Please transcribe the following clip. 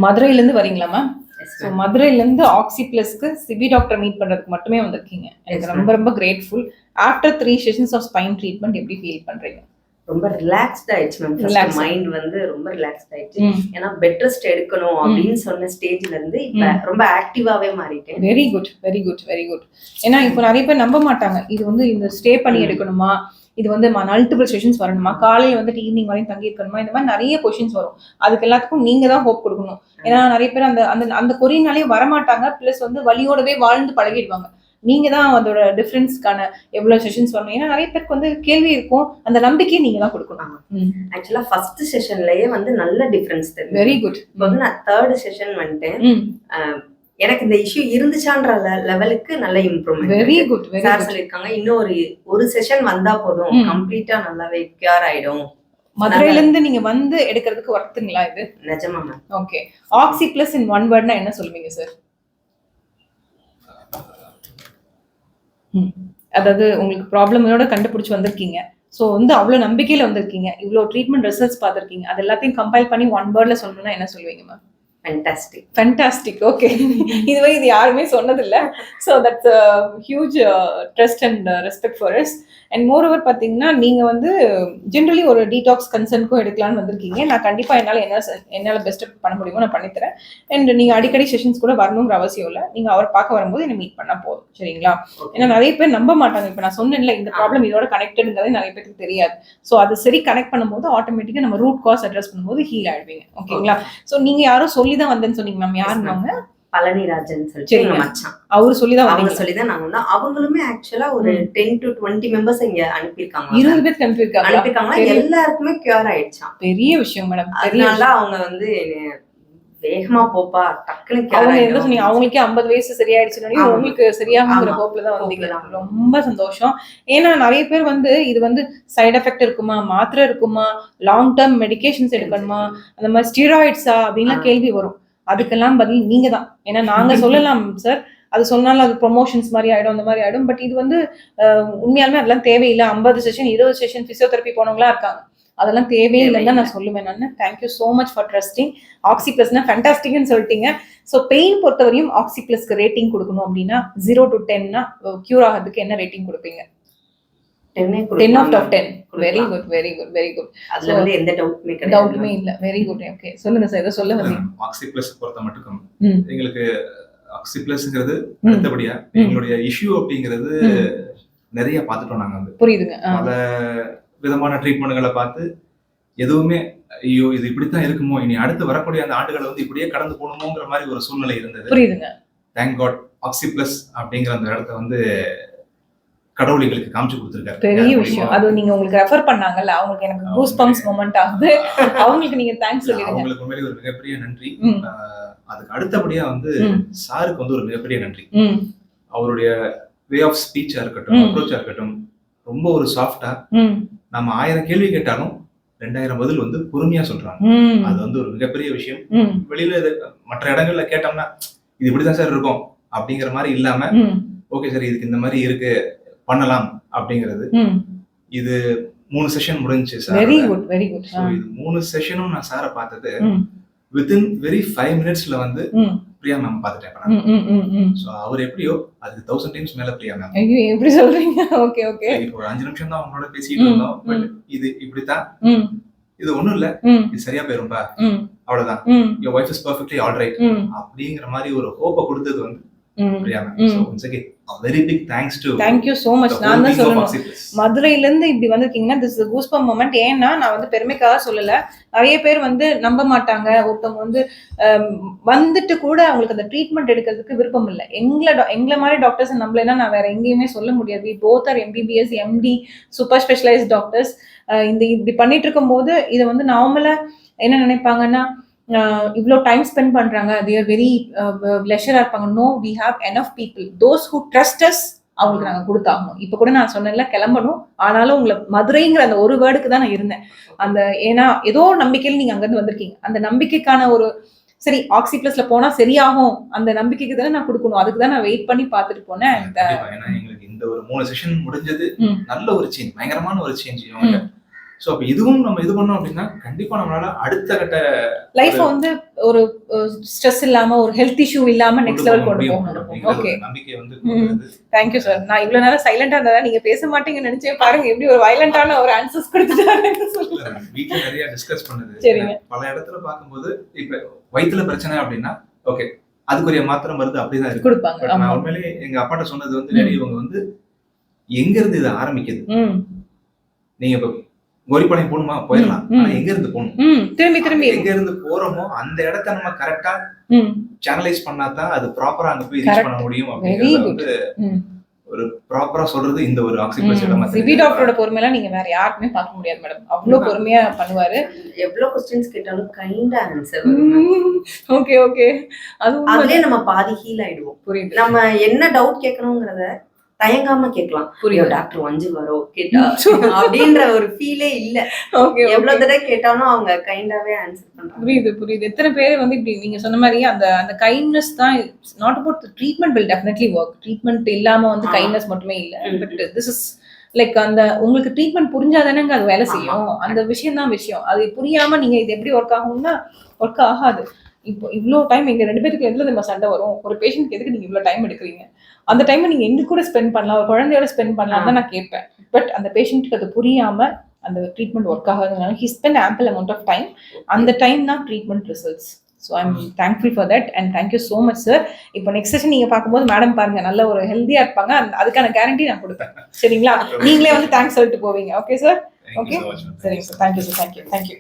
மதுரையிலேருந்து வரீங்களா ma'am? Yes, so ma'am. மதுரையிலேருந்து ஆக்சி ப்ளஸ்க்கு சிபி டாக்டர் மீட் பண்ணுறதுக்கு மட்டுமே வந்திருக்கீங்க. எனக்கு Yes, ரொம்ப ரொம்ப grateful. After 3 sessions of spine treatment எப்படி ஃபீல் பண்ணுறீங்க? ரொம்ப ரிலாக்ஸ்ட் ஆயிடுச்சு மேம். Relaxed. மைண்ட் வந்து ரொம்ப ரிலாக்ஸ்ட் ஆயிடுச்சு. ம். ஏன்னா பெட் ரெஸ்ட் எடுக்கணும் அப்படின்னு சொன்ன ஸ்டேஜ்ல இருந்து இப்ப ரொம்ப ஆக்டிவாவே மாறிட்டேன். Very good very good very good. ஏன்னா இப்போ நிறைய பேர் நம்ப மாட்டாங்க, இது வந்து இந்த ஸ்டே பண்ணி எடுக்கணுமா, இது வந்து மல்டிபிள் செஷன்ஸ் வரணுமா, காலையில் வந்துட்டு ஈவினிங் வரையும் தங்கி இருக்கணுமா, இந்த மாதிரி நிறைய கொஷின்ஸ் வரும். அதுக்கு எல்லாத்துக்கும் நீங்க தான் ஹோப் கொடுக்கணும். ஏன்னா நிறைய பேர் அந்த அந்த அந்த கொரினாலே வரமாட்டாங்க, பிளஸ் வந்து வலியோடவே வாழ்ந்து பழகிடுவாங்க. நீங்க தான் அதோட டிஃபரன்ஸ்க்கான எவ்வளவு செஷன்ஸ் வரணும். ஏன்னா நிறைய பேருக்கு வந்து கேள்வி இருக்கும், அந்த நம்பிக்கையை நீங்க தான் கொடுக்கணும். ஆக்சுவலா ஃபர்ஸ்ட் செஷன்லயே வந்து நல்ல டிஃபரன்ஸ் தெரியும். Very good. இப்போ வந்து நான் தேர்ட் செஷன் வந்துட்டேன். எனக்கு இந்த இஷ்யூ இருந்துச்சான்ற லெவலுக்கு நல்ல இம்ப்ரூவ்மெண்ட். Very good. சார் சொல்லிருக்காங்க இன்னும் ஒரு செஷன் வந்தா போதும், கம்ப்ளீட்டா நல்லாவே கியூர் ஆயிடும். மதுரையில இருந்து நீங்க வந்து எடுக்கிறதுக்கு வர்த்துங்களா இது? நிஜமா ma'am. Okay. Oxy plus in one வேர்ட்னா என்ன சொல்லுவீங்க சார்? அதாவது உங்களுக்கு ப்ராப்ளமோட கண்டுபிடிச்சு வந்திருக்கீங்க, ஸோ வந்து அவ்வளோ நம்பிக்கையில வந்திருக்கீங்க, இவ்வளோ ட்ரீட்மெண்ட் ரிசல்ட்ஸ் பார்த்துருக்கீங்க, அது எல்லாத்தையும் கம்பைல் பண்ணி ஒன் வேர்ட்ல சொல்லணும்னா என்ன சொல்லுவீங்க மேம்? ஃபேண்டாஸ்டிக். ஃபேண்டாஸ்டிக். ஓகே. இதுவே இது யாருமே சொன்னதில்லை. So that's a huge trust and respect for us. And more over பார்த்தீங்கன்னா நீங்கள் வந்து ஜென்ரலி ஒரு டீடாக்ஸ் கன்சர்னுக்கும் எடுக்கலான்னு வந்திருக்கீங்க. நான் கண்டிப்பாக என்னால் பெஸ்ட் பண்ண முடியுமோ நான் பண்ணித்தரேன். அண்ட் நீங்கள் அடிக்கடி செஷன்ஸ் கூட வரணுங்கிற அவசியம் இல்லை, நீங்கள் அவர் பார்க்க வரும்போது என்னை மீட் பண்ணால் போதும், சரிங்களா? ஏன்னா நிறைய பேர் நம்ப மாட்டாங்க. இப்போ நான் சொன்னேன்ல, இந்த ப்ராப்ளம் இதோட கனெக்டடுங்கிறது நிறைய பேருக்கு தெரியாது. ஸோ அது சரி கனெக்ட் பண்ணும்போது ஆட்டோமேட்டிக்காக நம்ம ரூட் காஸ் அட்ரஸ் பண்ணும்போது ஹீல் ஆயிடுவீங்க, ஓகேங்களா? ஸோ நீங்கள் யாரும் சொல்லி தான் வந்தேன்னு சொன்னீங்க மேம். யாருங்க? பழனிராஜன் சொல்லிட்டு மச்சான். அவரு சொல்லிதான் நாங்க அவங்களுமே ஆக்சுவலா ஒரு 10 to 20 மெம்பர்ஸ் இங்க அனுப்பியிருக்காங்க. 20 பேருக்கு அனுப்பியிருக்காங்க. எல்லாருக்குமே கியூர் ஆயிடுச்சாம். பெரிய விஷயம் மேடம். அதனால அவங்க வந்து வேகமா போப்பா டக்குனு அவங்க என்ன சொன்னீங்க, அவங்களுக்கே 50 வயசு சரியாயிடுச்சுன்னு உங்களுக்கு சரியாகுங்கிற ஹோப்ல தான் வந்தீங்க. ரொம்ப சந்தோஷம். ஏன்னா நிறைய பேர் வந்து இது வந்து சைடு எஃபெக்ட் இருக்குமா, மாத்திரை இருக்குமா, லாங் டேர்ம் மெடிகேஷன்ஸ் எடுக்கணுமா, அந்த மாதிரி ஸ்டீராய்ட்ஸா அப்படின்லாம் கேள்வி வரும். அதுக்கெல்லாம் பதில் நீங்க தான். ஏன்னா நாங்க சொல்லலாம் சார், அது சொன்னாலும் அது ப்ரொமோஷன்ஸ் மாதிரி ஆயிடும், அந்த மாதிரி ஆயிடும். பட் இது வந்து உண்மையாலுமே அதெல்லாம் தேவையில்லை. 50 செஷன் 20 செஷன் பிசியோதெரப்பி போனவங்களா இருக்காங்க, அதெல்லாம் தேவையில்லைன்னு தான் நான் சொல்லுவேன். நான் thank you so much for trusting. Oxy பிளஸ்னா ஃபேண்டாஸ்டிக்னு சொல்லிட்டீங்க. ஸோ பெயின் பொறுத்தவரையும் ஆக்சி பிளஸ்க்கு ரேட்டிங் கொடுக்கணும் அப்படின்னா 0 to 10னா கியூர் ஆகிறதுக்கு என்ன ரேட்டிங் கொடுப்பீங்க? 10 out of 10. Very good very good very good. அதுல வந்து எந்த டவுட்டுமே இல்ல. Very good. ஓகே, சொல்லுங்க சார். ஏதோ சொல்ல வந்தீங்க. ஆக்சி பிளஸ் பொறுத்த மட்டும் எங்களுக்கு ஆக்சி பிளஸ்ங்கிறது அடுத்தபடியா எங்களுடைய இஷ்யூ அப்படிங்கிறது நிறைய பார்த்துட்டோம் நாங்க. வந்து புரியுதுங்க. பல விதமான ட்ரீட்மெண்ட்களை பார்த்து எதுவுமே ஐயோ இது இப்படித்தான் இருக்குமோ, இனி அடுத்து வரக்கூடிய அந்த ஆண்டுகளை வந்து இப்படியே கடந்து போகணுமோங்கிற மாதிரி ஒரு சூழ்நிலை இருந்தது. புரியுதுங்க. தேங்க் காட் ஆக்சி பிளஸ் அப்படிங்கிற அந்த இடத்த வந்து கடவுள் எங்களுக்கு காமிச்சு கொடுத்திருக்காரு. பெரிய விஷயம். அது நீங்க உங்களுக்கு ரெஃபர் பண்ணாங்கல்ல, அவங்களுக்கு எனக்கு கூஸ் பம்ப்ஸ் மொமெண்ட் ஆகுது. அவங்களுக்கு நீங்க தேங்க்ஸ் சொல்லிடுங்க. அவங்களுக்கு உண்மையிலேயே ஒரு மிகப்பெரிய நன்றி. அதுக்கு அடுத்தபடியா வந்து சாருக்கு வந்து ஒரு மிகப்பெரிய நன்றி. அவருடைய வே ஆஃப் ஸ்பீச்சா இருக்கட்டும், அப்ரோச்சா இருக்கட்டும், ரொம்ப ஒரு சாஃப்டா, நம்ம 1000 கேள்வி கேட்டாலும் 2000 பதில் வந்து பொறுமையா சொல்றாங்க. அது வந்து ஒரு மிகப்பெரிய விஷயம். வெளியில மற்ற இடங்கள்ல கேட்டோம்னா இது இப்படிதான் சார் இருக்கும் அப்படிங்கிற மாதிரி இல்லாம, ஓகே சார் இதுக்கு இந்த மாதிரி இருக்கு பண்ணலாம் அப்படிங்கிறது. இது 3 செஷன் முடிஞ்சுச்சு sir. Very good very good. இது 3 செஷனும் நான் சாரை பார்த்தது வித்தின் வெரி 5 மினிட்ஸ்ல வந்து பிரியா மேம் பார்த்துட்டேன். சோ அவர் எப்படியோ அதுக்கு 1000 டைம்ஸ் மேல பிரியா மேம். ஐயோ எப்படி சொல்றீங்க? Okay okay. இப்போ ஒரு 5 நிமிஷம் தான் அவங்களோட பேசிட்டு இருந்தோம். பட் இது இப்படித்தான், இது ஒண்ணும் இல்ல, இது சரியா போயிரும்பா, அவ்வளவுதான், your wife is perfectly all right அப்படிங்கிற மாதிரி ஒரு ஹோப்பை கொடுத்தது வந்து Priya ma'am. So once again a very big thanks to thank you so much. நான் தான் சொல்லணும், மதுரையில இருந்து இப்படி வந்திருக்கீங்கன்னா this is a goosebump moment. ஏன்னா நான் வந்து பெருமைக்காக சொல்லல, நிறைய பேர் வந்து நம்ப மாட்டாங்க. ஒருத்தவங்க வந்து வந்துட்டு கூட அவங்களுக்கு அந்த ட்ரீட்மெண்ட் எடுக்கிறதுக்கு விருப்பம் இல்லை. எங்களை மாதிரி டாக்டர்ஸ் நம்மளேன்னா நான் வேற எங்கேயுமே சொல்ல முடியாது. Both are MBBS MD super specialised doctors. இந்த இப்படி பண்ணிட்டு இருக்கும் போது இதை வந்து நார்மலா என்ன நினைப்பாங்கன்னா, இவ்வளோ டைம் ஸ்பெண்ட் பண்றாங்க, they are very லெஷரா இருப்பாங்க. No, we have enough people, those who trust us, அவங்களுக்கு நாங்கள் கொடுத்தாகணும். இப்போ கூட நான் சொன்னேன்ல கிளம்பணும், ஆனாலும் உங்களை மதுரைங்கிற அந்த ஒரு வேர்டுக்கு தான் நான் இருந்தேன். அந்த ஏன்னா ஏதோ நம்பிக்கையில் நீங்க அங்கிருந்து வந்திருக்கீங்க, அந்த நம்பிக்கைக்கான ஒரு சரி ஆக்சி பிளஸ்ல போனா சரியாகும் அந்த நம்பிக்கைக்கு தானே நான் கொடுக்கணும். அதுக்கு தான் நான் வெயிட் பண்ணி பார்த்துட்டு போனேன். எங்களுக்கு இந்த ஒரு 3 செஷன் முடிஞ்சது நல்ல ஒரு சேஞ்ச், பயங்கரமான ஒரு சேஞ்ச். ஸோ அப்ப இதுவும் நம்ம இது பண்ணோம் அப்படின்னா கண்டிப்பா நம்மளால அடுத்த கட்ட லைஃப் வந்து ஒரு ஸ்ட்ரெஸ் இல்லாம ஒரு ஹெல்த் இஷ்யூ இல்லாம நெக்ஸ்ட் லெவல் கொண்டு போக முடியும். ஓகே, நம்பிக்கை வந்து தேங்க்யூ சார். நான் இவ்வளவு நேரம் சைலண்டா இருந்தா நீங்க பேச மாட்டீங்கன்னு நினைச்சே பாருங்க எப்படி ஒரு வயலண்டான ஒரு ஆன்சர்ஸ் கொடுத்துட்டாங்க. வீட்ல நிறைய டிஸ்கஸ் பண்ணது. சரிங்க. பல இடத்துல பார்க்கும்போது இப்ப வயித்துல பிரச்சனை அப்படின்னா ஓகே அதுக்குரிய மாத்திரை மருந்து அப்படிதான் இருக்கு கொடுப்பாங்க. நான் உண்மையிலேயே எங்க அப்பாட்ட சொன்னது வந்து நிறைய இவங்க வந்து எங்க இருந்து இது ஆரம்பிக்குது, நீங்க இப்ப கோரிப்பாளையம் போகணுமா போயிடலாம், ஆனா எங்க இருந்து போகணும், திரும்பி எங்க இருந்து போறோமோ அந்த இடத்த நம்ம கரெக்டா சேனலைஸ் பண்ணாதான் அது ப்ராப்பரா அங்க போய் ரீச் பண்ண முடியும் அப்படிங்கறது வந்து ஒரு ப்ராப்பரா சொல்றது இந்த ஒரு ஆக்சிபிளஸ் இடமா. சிபி டாக்டரோட பொறுமையெல்லாம் நீங்க வேற யாருக்குமே பார்க்க முடியாது மேடம். அவ்வளவு பொறுமையா பண்ணுவாரு. எவ்வளவு क्वेश्चंस கேட்டாலும் கைண்டா ஆன்சர். ஓகே ஓகே, அதுலயே நம்ம பாதி ஹீல் ஆயிடுவோம். புரியுது. நம்ம என்ன டவுட் கேட்கணும்ங்கறத தயங்காம கேட்கலாம். புரியுது. டாக்டர் வஞ்சு வரோ கேட்டா அப்படின்ற ஒரு ஃபீலே இல்ல. ஓகே, எவ்வளவு தடவை கேட்டாலும் அவங்க கைண்டாவே ஆன்சர் பண்றாங்க. புரியுது. எத்தனை பேர் வந்து இப்படி நீங்க சொன்ன மாதிரி அந்த அந்த கைண்ட்னஸ் தான் not about treatment will definitely work. Treatment இல்லாம வந்து கைண்ட்னஸ் மட்டுமே இல்ல. பட் திஸ் இஸ் லைக் அந்த உங்களுக்கு ட்ரீட்மெண்ட் புரிஞ்சாதானங்க அது வேலை செய்யும். அந்த விஷயம் தான் விஷயம். அது புரியாம நீங்க இது எப்படி ஒர்க் ஆகும்னா ஒர்க் ஆகாது. இப்போ இவ்வளோ டைம் எங்க 2 பேருக்கு எதுல நம்ம சண்டை வரும், ஒரு பேஷண்ட்க்கு எதுக்கு நீங்க இவ்வளவு டைம் எடுக்கிறீங்க, அந்த டைம் நீங்க எங்க கூட ஸ்பெண்ட் பண்ணலாம், ஒரு குழந்தையோட ஸ்பெண்ட் பண்ணலாம் தான் நான் கேட்பேன். பட் அந்த பேஷண்ட்டுக்கு அது புரியாம அந்த ட்ரீட்மெண்ட் ஒர்க் ஆகாதனால he spend ample amount of time. அந்த டைம் தான் treatment results. So I am thankful for that and thank you so much sir. இப்போ நெக்ஸ்ட் செஷன் நீங்க பார்க்கும்போது மேடம் பாருங்க நல்ல ஒரு ஹெல்த்தியா இருப்பாங்க. அதுக்கான கேரண்டி நான் கொடுப்பேன். சரிங்களா? நீங்களே வந்து தேங்க்ஸ் சொல்லிட்டு போவீங்க. Okay sir? ஓகே, சரிங்க சார். Thank you sir. தேங்க்யூ.